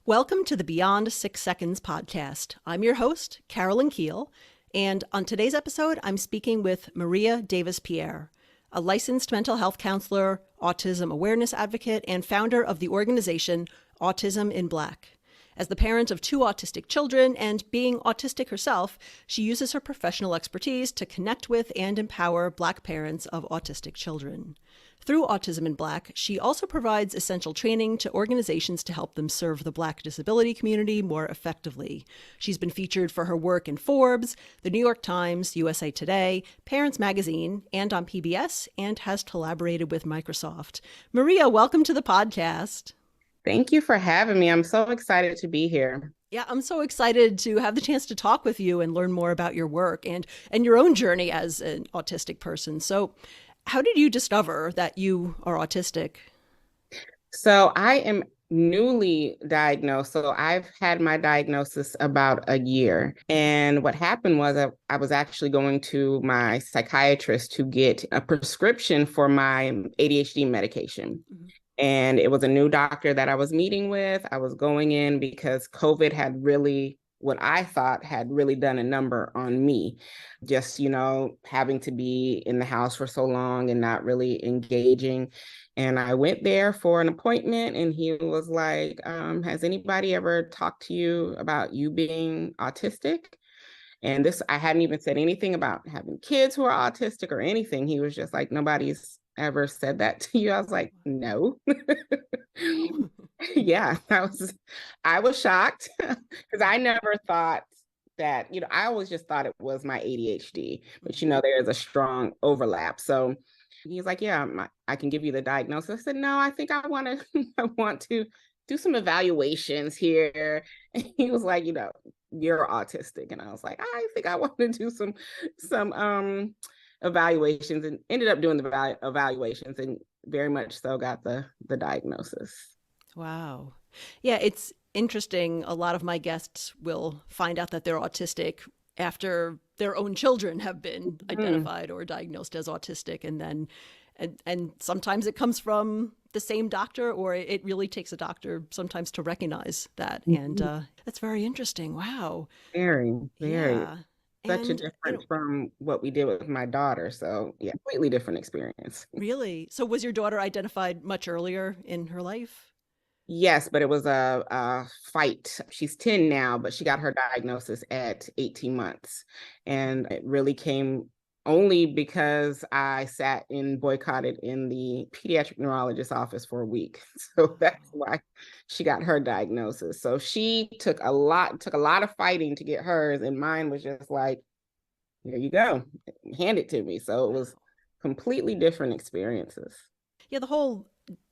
Welcome to the Beyond 6 Seconds podcast. I'm your host, Carolyn Keel, and on today's episode, I'm speaking with Maria Davis-Pierre, a licensed mental health counselor, autism awareness advocate, and founder of the organization Autism in Black. As the parent of 2 autistic children and being autistic herself, she uses her professional expertise to connect with and empower Black parents of autistic children. Through Autism in Black, she also provides essential training to organizations to help them serve the Black disability community more effectively. She's been featured for her work in Forbes, The New York Times, USA Today, Parents Magazine, and on PBS, and has collaborated with Microsoft. Maria, welcome to the podcast. Thank you for having me. I'm so excited to be here. Yeah, I'm so excited to have the chance to talk with you and learn more about your work and your own journey as an autistic person. So, how did you discover that you are autistic? So I am newly diagnosed. So I've had my diagnosis about a year. And what happened was I was actually going to my psychiatrist to get a prescription for my ADHD medication. Mm-hmm. And it was a new doctor that I was meeting with. I was going in because COVID had really, what I thought had really done a number on me. Just, having to be in the house for so long and not really engaging. And I went there for an appointment and he was like, has anybody ever talked to you about you being autistic? And I hadn't even said anything about having kids who are autistic or anything. He was just like, nobody's ever said that to you? I was like, no. Yeah, I was shocked because I never thought that, I always just thought it was my ADHD, but there is a strong overlap. So he's like, yeah, I can give you the diagnosis. I said, no, I think I want to do some evaluations here. And he was like, you're autistic. And I was like, I think I want to do some evaluations, and ended up doing the evaluations and very much so got the diagnosis. Wow. Yeah, it's interesting. A lot of my guests will find out that they're autistic after their own children have been identified or diagnosed as autistic. And then, and sometimes it comes from the same doctor, or it really takes a doctor sometimes to recognize that. And that's very interesting. Wow. Very. Yeah. Such a difference from what we did with my daughter. So yeah, completely different experience. Really? So was your daughter identified much earlier in her life? Yes, but it was a fight. She's 10 now, but she got her diagnosis at 18 months. And it really came only because I sat and boycotted in the pediatric neurologist's office for a week. So that's why she got her diagnosis. So she took a lot of fighting to get hers, and mine was just like, here you go, hand it to me. So it was completely different experiences. Yeah, the whole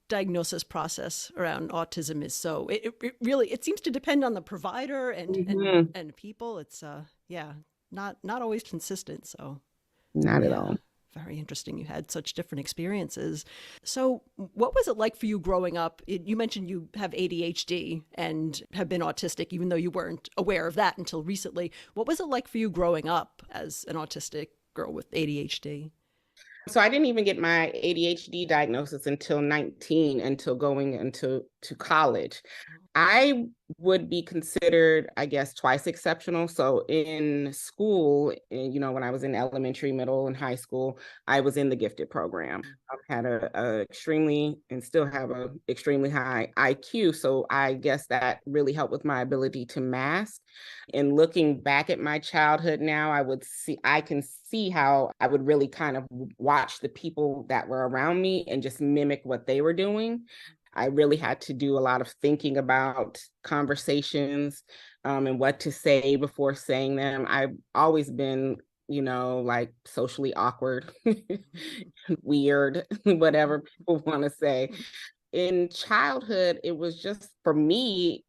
diagnosis process around autism is so it really seems to depend on the provider and people. It's not always consistent. So not at all. Very interesting. You had such different experiences. So what was it like for you growing up? You mentioned you have ADHD and have been autistic, even though you weren't aware of that until recently. What was it like for you growing up as an autistic girl with ADHD? So I didn't even get my ADHD diagnosis until 19, until going into college. I would be considered, I guess, twice exceptional. So in school, when I was in elementary, middle, and high school, I was in the gifted program. I had a extremely, and still have a extremely high IQ. So I guess that really helped with my ability to mask. And looking back at my childhood now, I can see how I would really kind of watch the people that were around me and just mimic what they were doing. I really had to do a lot of thinking about conversations and what to say before saying them. I've always been, like socially awkward, weird, whatever people want to say. In childhood, it was just, for me,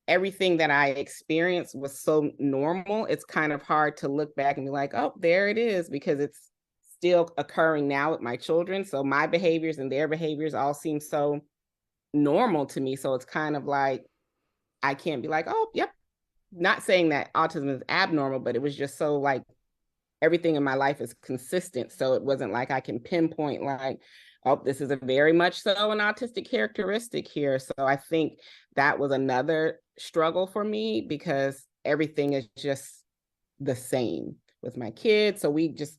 everything that I experienced was so normal. It's kind of hard to look back and be like, oh, there it is, because it's still occurring now with my children. So my behaviors and their behaviors all seem so normal to me. So it's kind of like, I can't be like, oh, yep. Not saying that autism is abnormal, but it was just so like everything in my life is consistent. So it wasn't like I can pinpoint like, oh, this is a very much so an autistic characteristic here. So I think that was another struggle for me because everything is just the same with my kids. So it's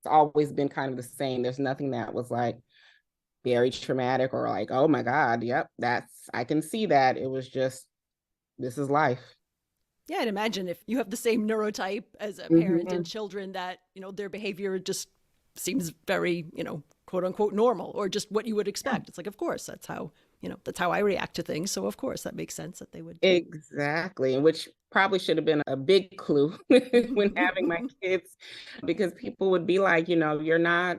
always been kind of the same. There's nothing that was like very traumatic or like, oh my God, yep, I can see that. It was just, this is life. Yeah, I'd imagine if you have the same neurotype as a parent and Mm-hmm. children that, their behavior just seems very, quote unquote normal or just what you would expect. It's like, of course, that's how I react to things. So of course that makes sense that they would too. Exactly, which probably should have been a big clue when having my kids, because people would be like, you're not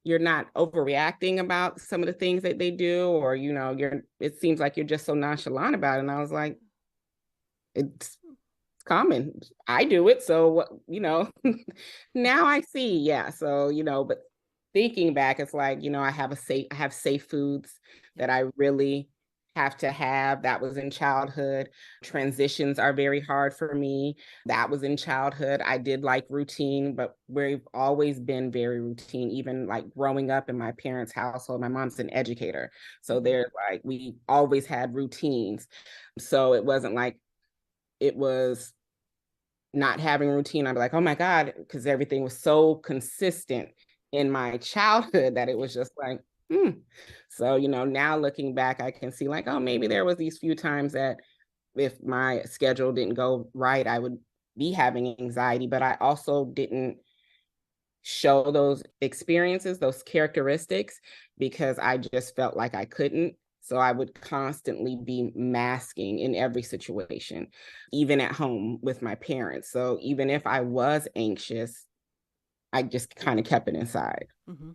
overreacting about some of the things that they do, or it seems like you're just so nonchalant about it. And I was like, it's common. I do it. So what, now I see. Yeah. So, but thinking back, it's like, I have safe foods that I really have to have. That was in childhood. Transitions are very hard for me. That was in childhood. I did like routine, but we've always been very routine, even like growing up in my parents' household. My mom's an educator. So there's like, we always had routines. So it wasn't like it was not having routine. I'd be like, oh my God, because everything was so consistent in my childhood that it was just like, So, now looking back, I can see like, oh, maybe there was these few times that if my schedule didn't go right, I would be having anxiety, but I also didn't show those experiences, those characteristics, because I just felt like I couldn't. So I would constantly be masking in every situation, even at home with my parents. So even if I was anxious, I just kind of kept it inside. Mm-hmm.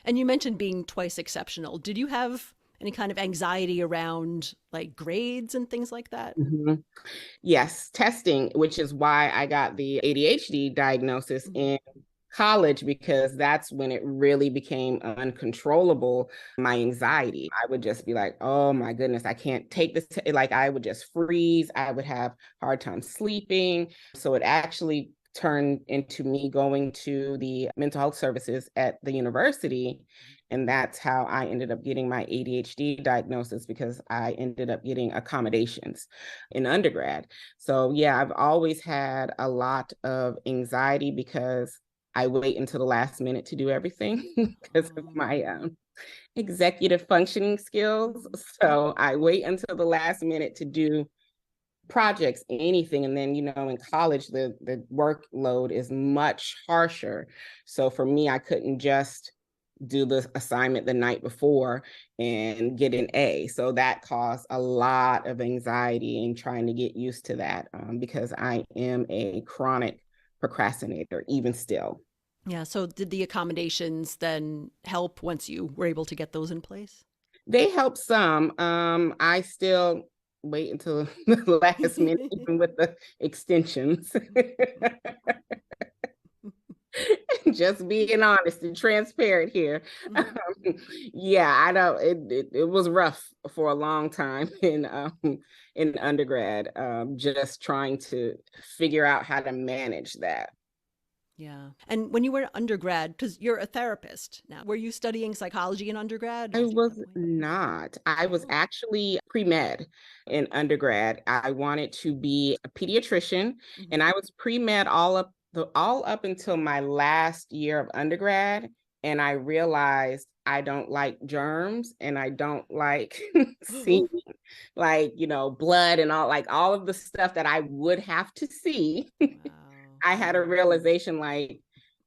And you mentioned being twice exceptional. Did you have any kind of anxiety around like grades and things like that? Mm-hmm. Yes, testing, which is why I got the ADHD diagnosis in college, because that's when it really became uncontrollable. My anxiety, I would just be like, oh my goodness, I can't take this. Like I would just freeze. I would have hard time sleeping. So it actually turned into me going to the mental health services at the university. And that's how I ended up getting my ADHD diagnosis, because I ended up getting accommodations in undergrad. So yeah, I've always had a lot of anxiety because I wait until the last minute to do everything because of my executive functioning skills. So I wait until the last minute to do projects, anything. And then, in college, the workload is much harsher. So for me, I couldn't just do the assignment the night before and get an A. So that caused a lot of anxiety and trying to get used to that, because I am a chronic procrastinator, even still. Yeah. So did the accommodations then help once you were able to get those in place? They help some. I still wait until the last minute, even with the extensions. Just being honest and transparent here. Mm-hmm. Yeah, I don't. It was rough for a long time in undergrad. Just trying to figure out how to manage that. Yeah. And when you were undergrad, because you're a therapist now, were you studying psychology in undergrad? I Was was that point? not. I was Oh. actually pre-med in undergrad. I wanted to be a pediatrician, and Mm-hmm. I was pre-med all up until my last year of undergrad. And I realized I don't like germs and I don't like seeing like, blood and all of the stuff that I would have to see. Wow. I had a Yeah. realization like,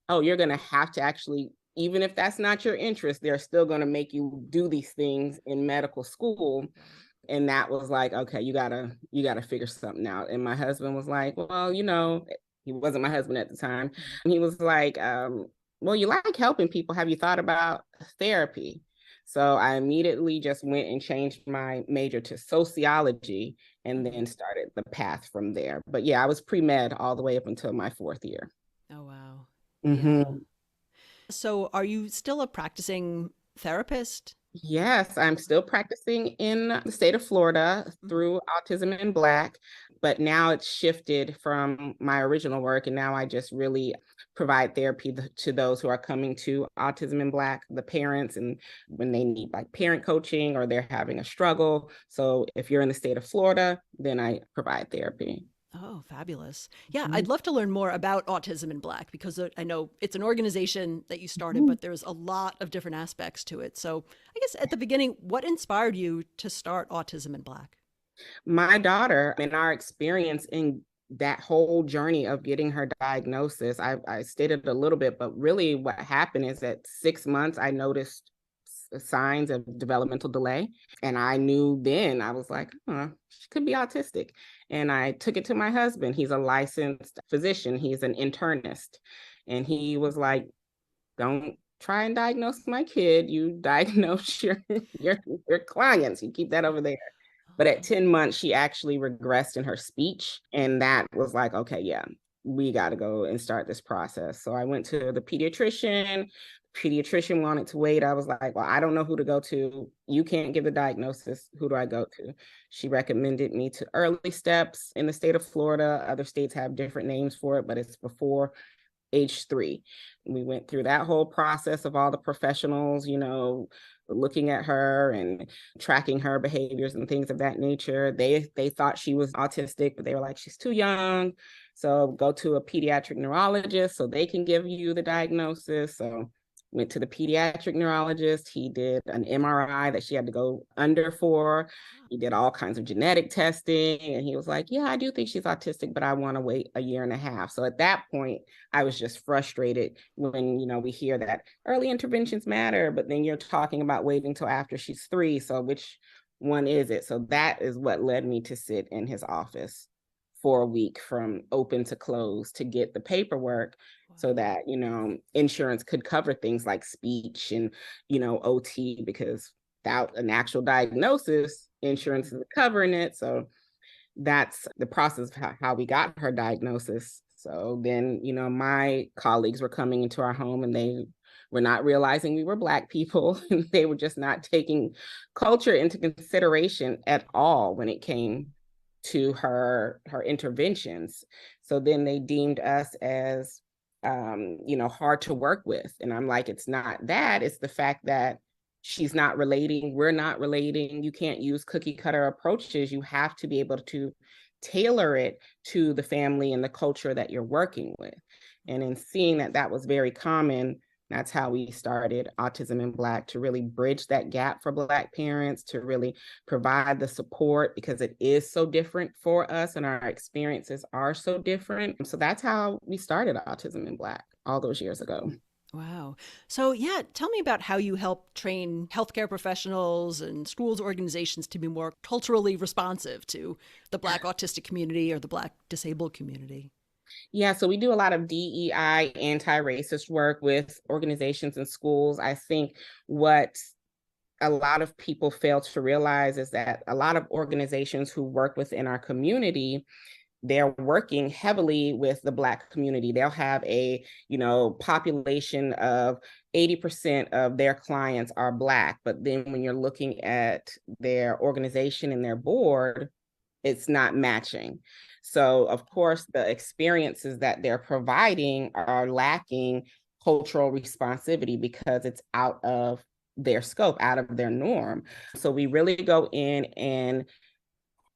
oh, you're going to have to actually, even if that's not your interest, they're still going to make you do these things in medical school. Right. And that was like, okay, you gotta figure something out. And my husband was like, well, he wasn't my husband at the time. Mm-hmm. And he was like, well, you like helping people. Have you thought about therapy? So I immediately just went and changed my major to sociology and Mm-hmm. then started the path from there. But yeah, I was pre-med all the way up until my fourth year. Oh, wow. Yeah. Mm-hmm. So are you still a practicing therapist? Yes, I'm still practicing in the state of Florida Mm-hmm. through Autism in Black. But now it's shifted from my original work, and now I just really provide therapy to those who are coming to Autism in Black, the parents, and when they need like parent coaching or they're having a struggle. So if you're in the state of Florida, then I provide therapy. Oh, fabulous. Yeah, Mhm. I'd love to learn more about Autism in Black because I know it's an organization that you started, Mhm. but there's a lot of different aspects to it. So I guess at the beginning, what inspired you to start Autism in Black? My daughter and our experience in that whole journey of getting her diagnosis, I stated a little bit, but really what happened is at 6 months, I noticed signs of developmental delay. And I knew then, I was like, huh, she could be autistic. And I took it to my husband. He's a licensed physician, he's an internist. And he was like, don't try and diagnose my kid. You diagnose your, your clients. You keep that over there. But at 10 months, she actually regressed in her speech. And that was like, okay, yeah, we got to go and start this process. So I went to the pediatrician. Pediatrician wanted to wait. I was like, well, I don't know who to go to. You can't give the diagnosis. Who do I go to? She recommended me to Early Steps in the state of Florida. Other states have different names for it, but it's before age 3. We went through that whole process of all the professionals, looking at her and tracking her behaviors and things of that nature. They thought she was autistic, but they were like, she's too young. So go to a pediatric neurologist so they can give you the diagnosis. So went to the pediatric neurologist. He did an MRI that she had to go under for. He did all kinds of genetic testing. And he was like, yeah, I do think she's autistic, but I want to wait a year and a half. So at that point, I was just frustrated when, we hear that early interventions matter, but then you're talking about waiting till after she's 3. So which one is it? So that is what led me to sit in his office for a week from open to close to get the paperwork so that, insurance could cover things like speech and, OT, because without an actual diagnosis, insurance isn't covering it. So that's the process of how we got her diagnosis. So then, my colleagues were coming into our home and they were not realizing we were Black people. And they were just not taking culture into consideration at all when it came to her interventions. So then they deemed us as hard to work with. And I'm like, it's not that, it's the fact that she's not relating, we're not relating. You can't use cookie cutter approaches. You have to be able to tailor it to the family and the culture that you're working with. And in seeing that that was very common, that's how we started Autism in Black, to really bridge that gap for Black parents, to really provide the support, because it is so different for us and our experiences are so different. So that's how we started Autism in Black all those years ago. Wow. So, yeah, tell me about how you help train healthcare professionals and schools, organizations to be more culturally responsive to the Black autistic community or the Black disabled community. Yeah, so we do a lot of DEI, anti-racist work with organizations and schools. I think what a lot of people fail to realize is that a lot of organizations who work within our community, they're working heavily with the Black community. They'll have a, population of 80% of their clients are Black, but then when you're looking at their organization and their board, it's not matching. So of course, the experiences that they're providing are lacking cultural responsivity because it's out of their scope, out of their norm. So we really go in and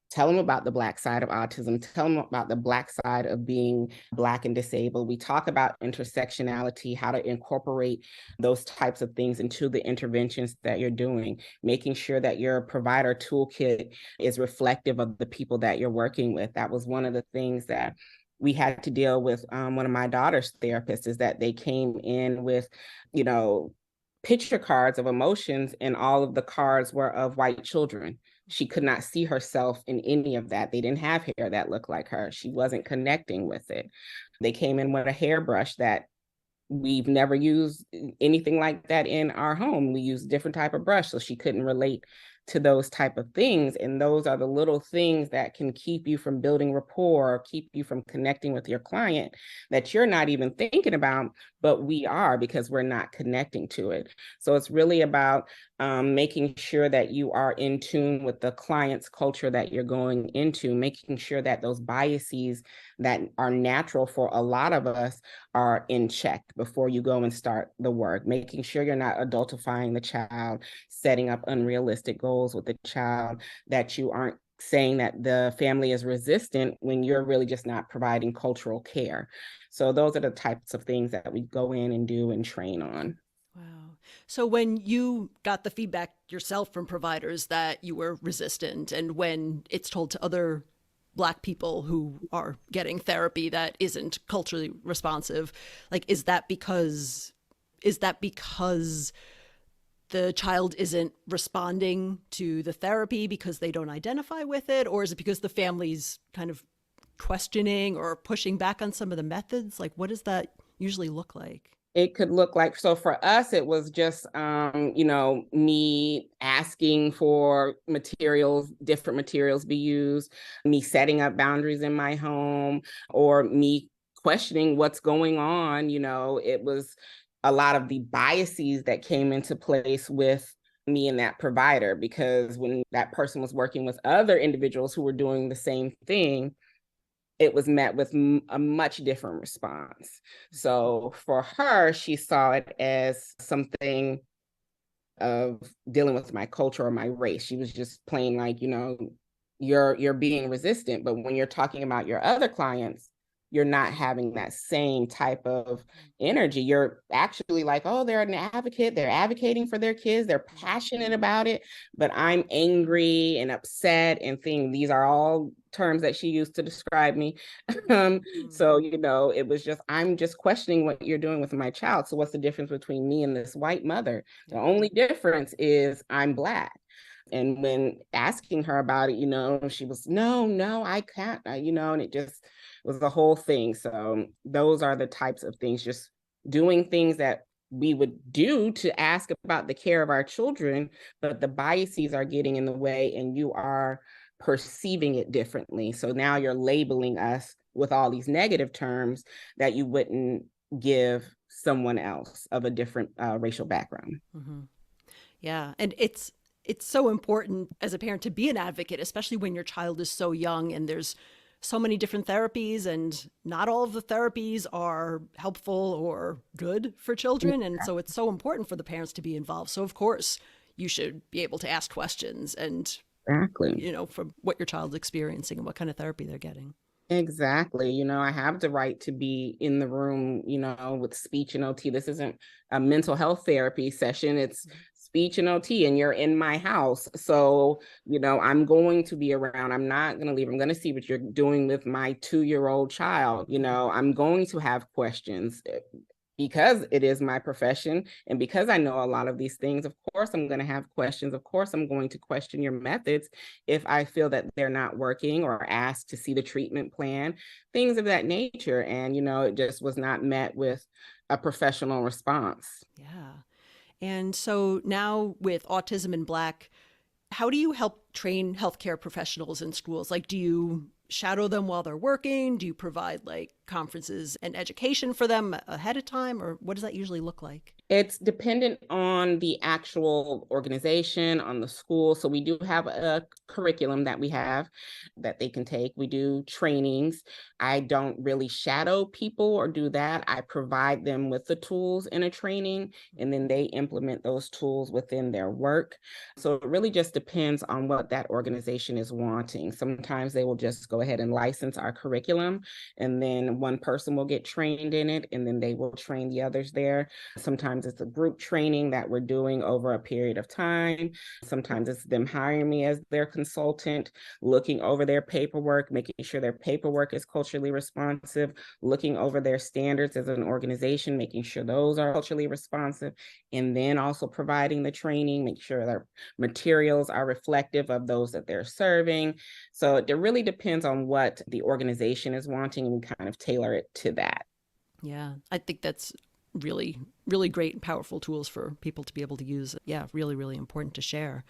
tell them about the Black side of autism, tell them about the Black side of being Black and disabled. We talk about intersectionality, how to incorporate those types of things into the interventions that you're doing, making sure that your provider toolkit is reflective of the people that you're working with. That was one of the things that we had to deal with. One of my daughter's therapists, is that they came in with, picture cards of emotions, and all of the cards were of white children. She could not see herself in any of that. They didn't have hair that looked like her. She wasn't connecting with it. They came in with a hairbrush that we've never used anything like that in our home. We use different type of brush, so she couldn't relate to those type of things. And those are the little things that can keep you from building rapport, or keep you from connecting with your client that you're not even thinking about, but we are, because we're not connecting to it. So it's really about making sure that you are in tune with the client's culture that you're going into, making sure that those biases that are natural for a lot of us are in check before you go and start the work, making sure you're not adultifying the child, setting up unrealistic goals with the child, that you aren't saying that the family is resistant when you're really just not providing cultural care. So those are the types of things that we go in and do and train on. Wow. So when you got the feedback yourself from providers that you were resistant, and when it's told to other Black people who are getting therapy that isn't culturally responsive, like, is that because the child isn't responding to the therapy because they don't identify with it? Or is it because the family's kind of questioning or pushing back on some of the methods? Like, what does that usually look like? It could look like, so for us, it was just, me asking for materials, different materials be used, me setting up boundaries in my home, or me questioning what's going on. It was a lot of the biases that came into place with me and that provider, because when that person was working with other individuals who were doing the same thing, it was met with a much different response. So for her, she saw it as something of dealing with my culture or my race. She was just plain like, you're being resistant. But when you're talking about your other clients, you're not having that same type of energy. You're actually like, oh, they're an advocate. They're advocating for their kids. They're passionate about it. But I'm angry and upset and things. These are all terms that she used to describe me. So, it was just, I'm just questioning what you're doing with my child. So what's the difference between me and this white mother? The only difference is I'm Black. And when asking her about it, she was, no, I can't, and it just was the whole thing. So those are the types of things, just doing things that we would do to ask about the care of our children, but the biases are getting in the way and you are perceiving it differently. So now you're labeling us with all these negative terms that you wouldn't give someone else of a different racial background. Mm-hmm. Yeah. And it's so important as a parent to be an advocate, especially when your child is so young and there's so many different therapies, and not all of the therapies are helpful or good for children. And so it's so important for the parents to be involved. So of course you should be able to ask questions and, Exactly. from what your child's experiencing and what kind of therapy they're getting. Exactly. I have the right to be in the room, with speech and OT. This isn't a mental health therapy session. It's speech and OT, and you're in my house. So, I'm going to be around. I'm not going to leave. I'm going to see what you're doing with my 2-year-old child. I'm going to have questions because it is my profession. And because I know a lot of these things, of course, I'm going to have questions. Of course, I'm going to question your methods if I feel that they're not working, or ask to see the treatment plan, things of that nature. And, it just was not met with a professional response. Yeah. And so now with Autism in Black, how do you help train healthcare professionals in schools? Like, do you shadow them while they're working? Do you provide like conferences and education for them ahead of time? Or what does that usually look like? It's dependent on the actual organization, on the school. So we do have a curriculum that we have that they can take. We do trainings. I don't really shadow people or do that. I provide them with the tools in a training, and then they implement those tools within their work. So it really just depends on what that organization is wanting. Sometimes they will just go ahead and license our curriculum, and then one person will get trained in it, and then they will train the others there. Sometimes it's a group training that we're doing over a period of time. Sometimes it's them hiring me as their consultant, looking over their paperwork, making sure their paperwork is culturally responsive, looking over their standards as an organization, making sure those are culturally responsive, and then also providing the training, make sure their materials are reflective of those that they're serving. So it really depends on what the organization is wanting, and we kind of tailor it to that. Yeah, I think that's really, really great and powerful tools for people to be able to use. Yeah, really, really important to share.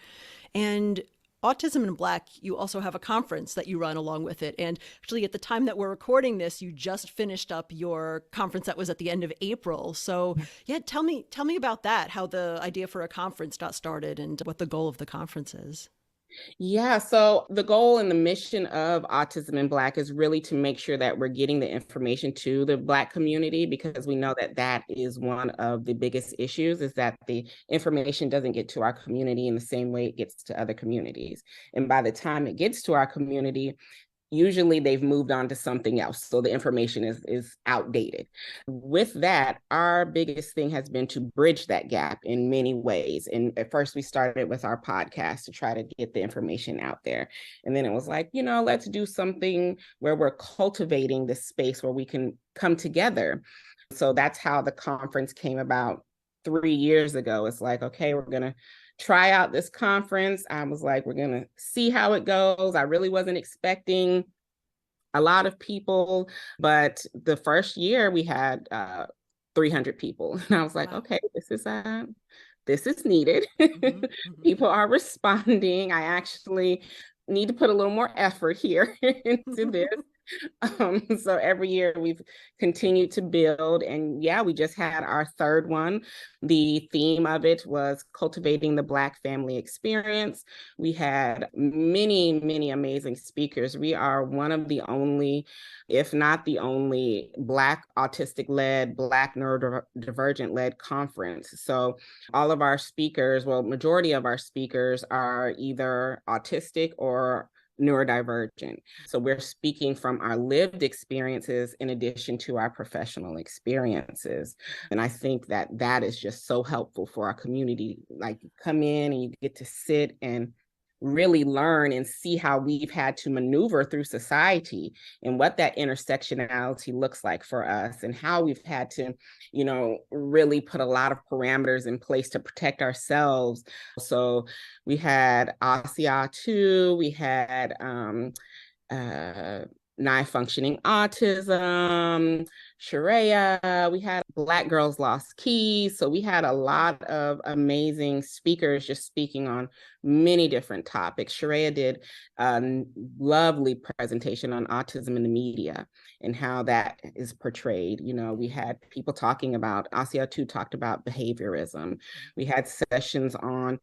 And Autism in Black, you also have a conference that you run along with it. And actually, at the time that we're recording this, you just finished up your conference that was at the end of April. So, yeah, tell me about that, how the idea for a conference got started and what the goal of the conference is. Yeah, so the goal and the mission of Autism in Black is really to make sure that we're getting the information to the Black community, because we know that that is one of the biggest issues, is that the information doesn't get to our community in the same way it gets to other communities. And by the time it gets to our community, usually they've moved on to something else. So the information is outdated. With that, our biggest thing has been to bridge that gap in many ways. And at first we started with our podcast to try to get the information out there. And then it was like, let's do something where we're cultivating this space where we can come together. So that's how the conference came about 3 years ago. It's like, okay, we're going to try out this conference. I was like, we're going to see how it goes. I really wasn't expecting a lot of people, but the first year we had 300 people. And I was like, wow. Okay, this is needed. People are responding. I actually need to put a little more effort here into this. So every year we've continued to build, and yeah, we just had our third one. The theme of it was cultivating the Black family experience. We had many, many amazing speakers. We are one of the only, if not the only, Black autistic-led, Black neurodivergent-led conference. So all of our speakers, well, majority of our speakers are either autistic or neurodivergent. So we're speaking from our lived experiences in addition to our professional experiences. And I think that that is just so helpful for our community. Like, you come in and you get to sit and really learn and see how we've had to maneuver through society and what that intersectionality looks like for us, and how we've had to, really put a lot of parameters in place to protect ourselves. So we had ASIA 2, we had nigh functioning autism, Sharia, we had Black Girls Lost Keys. So we had a lot of amazing speakers just speaking on many different topics. Sharia did a lovely presentation on autism in the media and how that is portrayed. We had people talking about, ASIA 2 talked about behaviorism. We had sessions on,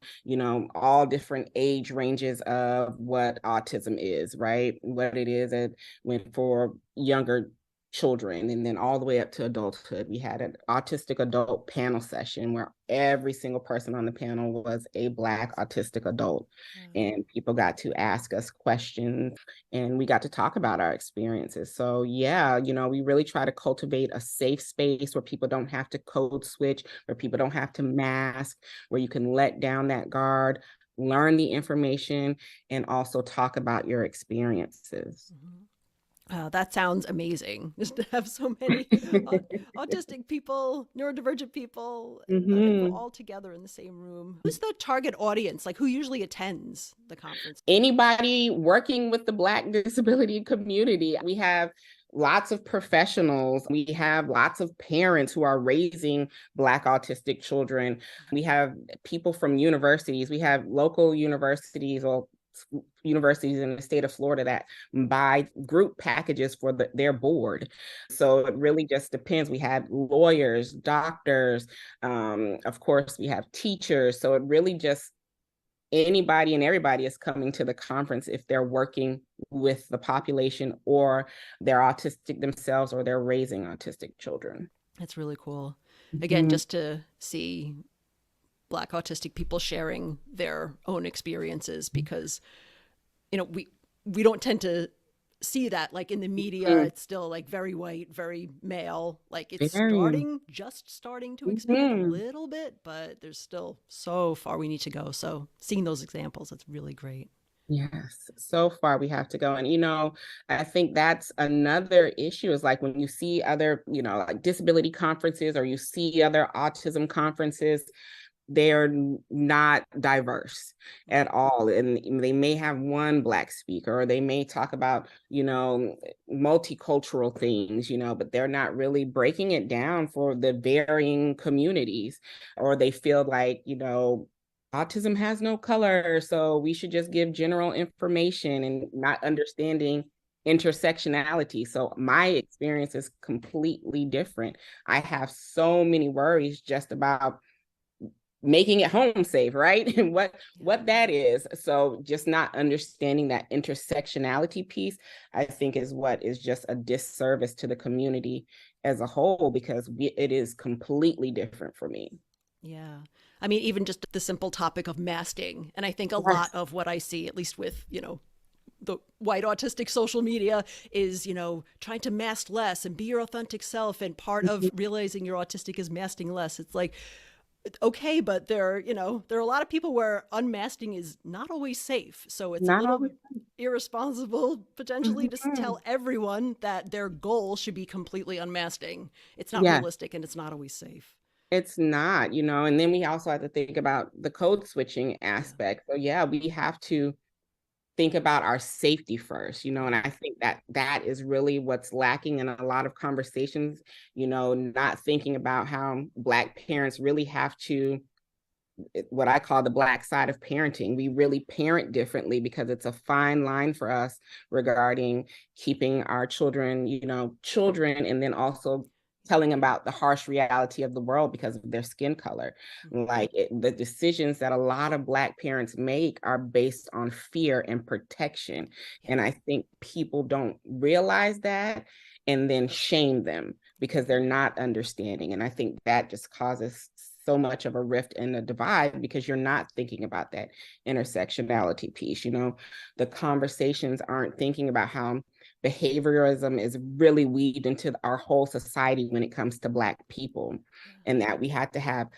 all different age ranges of what autism is, right? What it is, it went for younger children and then all the way up to adulthood. We had an autistic adult panel session where every single person on the panel was a Black autistic adult. And people got to ask us questions and we got to talk about our experiences. So yeah, we really try to cultivate a safe space where people don't have to code switch, where people don't have to mask, where you can let down that guard, learn the information, and also talk about your experiences. That sounds amazing, just to have so many autistic people, neurodivergent people, all together in the same room. Who's the target audience? Like, who usually attends the conference? Anybody working with the Black disability community. We have lots of professionals. We have lots of parents who are raising Black autistic children. We have people from universities. We have local universities or universities in the state of Florida that buy group packages for their board. So it really just depends. We had lawyers, doctors, of course, we have teachers. So it really just, anybody and everybody is coming to the conference if they're working with the population or they're autistic themselves or they're raising autistic children. That's really cool. Again, just to see Black autistic people sharing their own experiences, because we don't tend to see that, like, in the media. It's still like very white, very male. Like, it's just starting to expand a little bit, but there's still so far we need to go. So seeing those examples, that's really great. Yes, so far we have to go. And, I think that's another issue, is like when you see other, like disability conferences or you see other autism conferences, they're not diverse at all. And they may have one Black speaker, or they may talk about, multicultural things, but they're not really breaking it down for the varying communities. Or they feel like, autism has no color, so we should just give general information, and not understanding intersectionality. So my experience is completely different. I have so many worries just about making it home safe, right? And what that is. So just not understanding that intersectionality piece, I think, is what is just a disservice to the community as a whole, because it is completely different for me. Yeah. I mean, even just the simple topic of masking. And I think a Yes. lot of what I see, at least with, the white autistic social media, is, trying to mask less and be your authentic self. And part of realizing you're autistic is masking less. It's like, okay, but there are a lot of people where unmasking is not always safe. So it's a Not little always. irresponsible potentially to Mhm. tell everyone that their goal should be completely unmasking. It's not Yes. realistic and it's not always safe. It's not, and then we also have to think about the code switching Yeah. aspect. So yeah, we have to think about our safety first, and I think that is really what's lacking in a lot of conversations, not thinking about how Black parents really have to, what I call the Black side of parenting. We really parent differently because it's a fine line for us regarding keeping our children, children, and then also telling about the harsh reality of the world because of their skin color. Like the decisions that a lot of Black parents make are based on fear and protection. Yeah. And I think people don't realize that, and then shame them because they're not understanding. And I think that just causes so much of a rift and a divide, because you're not thinking about that intersectionality piece. The conversations aren't thinking about how behaviorism is really weaved into our whole society when it comes to Black people, and that we have to have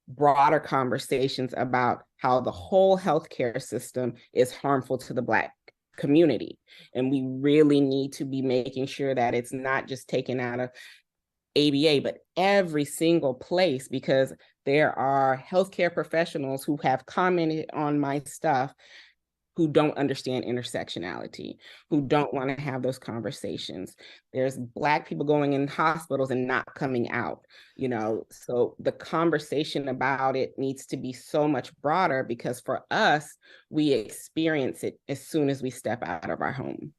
broader conversations about how the whole healthcare system is harmful to the Black community. And we really need to be making sure that it's not just taken out of ABA, but every single place, because there are healthcare professionals who have commented on my stuff who don't understand intersectionality, who don't want to have those conversations. There's Black people going in hospitals and not coming out, so the conversation about it needs to be so much broader, because for us, we experience it as soon as we step out of our home.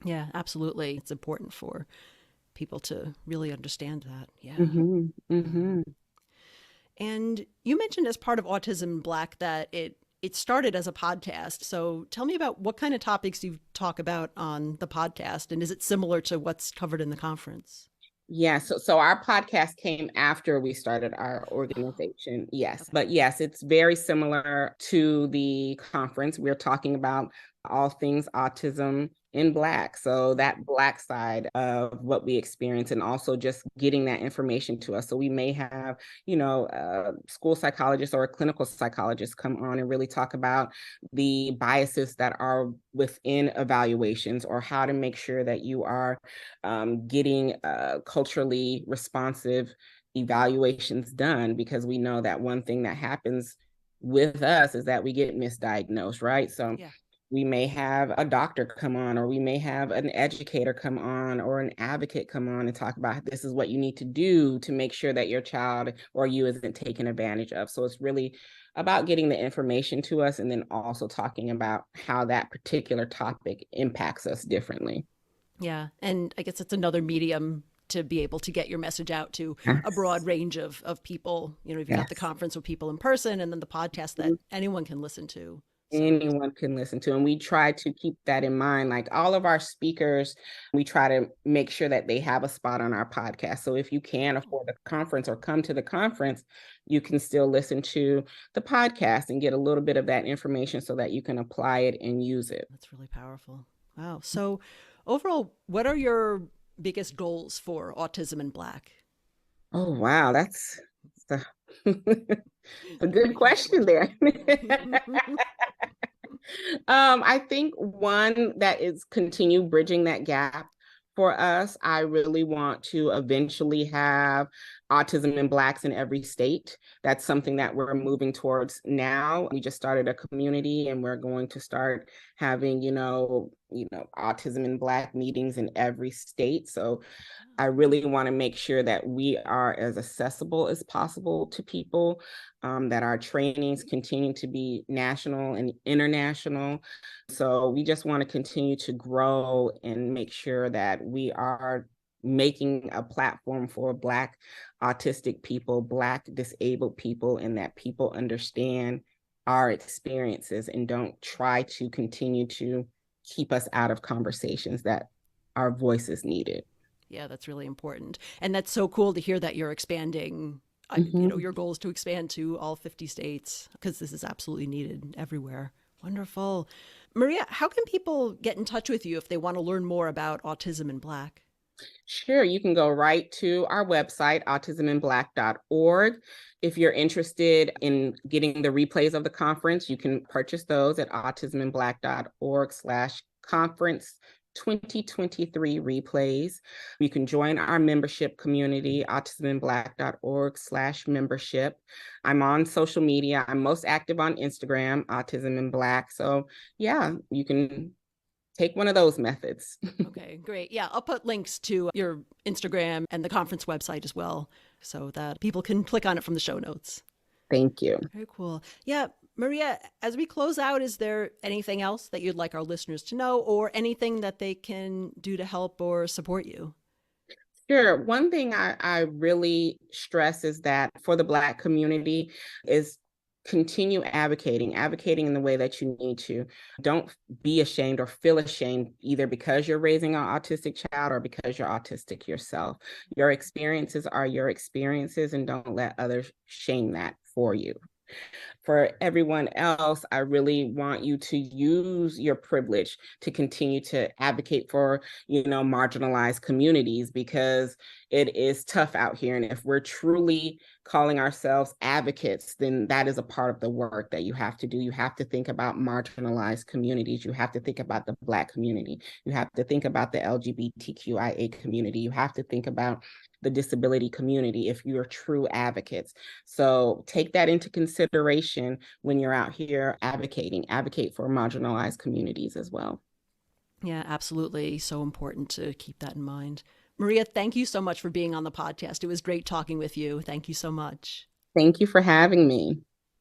Yeah, absolutely. It's important for people to really understand that. Yeah. Mm-hmm. Mm-hmm. And you mentioned as part of Autism Black that it started as a podcast. So tell me about what kind of topics you talk about on the podcast, and is it similar to what's covered in the conference? Yeah, so our podcast came after we started our organization. Yes, but yes, it's very similar to the conference. We're talking about all things autism in Black. So that Black side of what we experience, and also just getting that information to us. So we may have, school psychologists or a clinical psychologist come on and really talk about the biases that are within evaluations, or how to make sure that you are getting culturally responsive evaluations done, because we know that one thing that happens with us is that we get misdiagnosed, right? So Yeah. we may have a doctor come on, or we may have an educator come on, or an advocate come on and talk about, this is what you need to do to make sure that your child or you isn't taken advantage of. So it's really about getting the information to us, and then also talking about how that particular topic impacts us differently. Yeah. And I guess it's another medium to be able to get your message out to a broad Yes. range of people. You've got the Yes. conference with people in person, and then the podcast that anyone can listen to. So, Anyone can listen to. And we try to keep that in mind. Like all of our speakers, we try to make sure that they have a spot on our podcast. So if you can afford the conference or come to the conference, you can still listen to the podcast and get a little bit of that information so that you can apply it and use it. that's really powerful. Wow. So, overall, what are your biggest goals for Autism in Black? Oh, wow. That's a, a good Very huge question there. question. I think one that is continue bridging that gap for us. I really want to eventually have autism in Blacks in every state. That's something that we're moving towards now. We just started a community and we're going to start having, autism in Black meetings in every state. So I really want to make sure that we are as accessible as possible to people, that our trainings continue to be national and international. So we just want to continue to grow and make sure that we are making a platform for Black autistic people, Black disabled people, and that people understand our experiences and don't try to continue to keep us out of conversations that our voice is needed. Yeah, that's really important. And that's so cool to hear that you're expanding. Your goal is to expand to all 50 states because this is absolutely needed everywhere. Wonderful. Maria, how can people get in touch with you if they want to learn more about autism in Black? Sure, you can go right to our website, autisminblack.org. If you're interested in getting the replays of the conference, you can purchase those at autisminblack.org/conference 2023 replays. You can join our membership community, autisminblack.org/membership. I'm on social media. I'm most active on Instagram, Autism in Black. So yeah, you can take one of those methods. Okay, great. Yeah, I'll put links to your Instagram and the conference website as well so that people can click on it from the show notes. Thank you. Very cool. Yeah, Maria, as we close out, is there anything else that you'd like our listeners to know or anything that they can do to help or support you? Sure. One thing I really stress is that for the Black community is continue advocating in the way that you need to. Don't be ashamed or feel ashamed either because you're raising an autistic child or because you're autistic yourself. Your experiences are your experiences, and don't let others shame that for you. For everyone else, I really want you to use your privilege to continue to advocate for, marginalized communities, because it is tough out here. And if we're truly calling ourselves advocates, then that is a part of the work that you have to do. You have to think about marginalized communities. You have to think about the Black community. You have to think about the LGBTQIA community. You have to think about the disability community if you're true advocates. So take that into consideration when you're out here advocate for marginalized communities as well. Yeah, absolutely. So important to keep that in mind. Maria, thank you so much for being on the podcast. It was great talking with you. Thank you so much. Thank you for having me.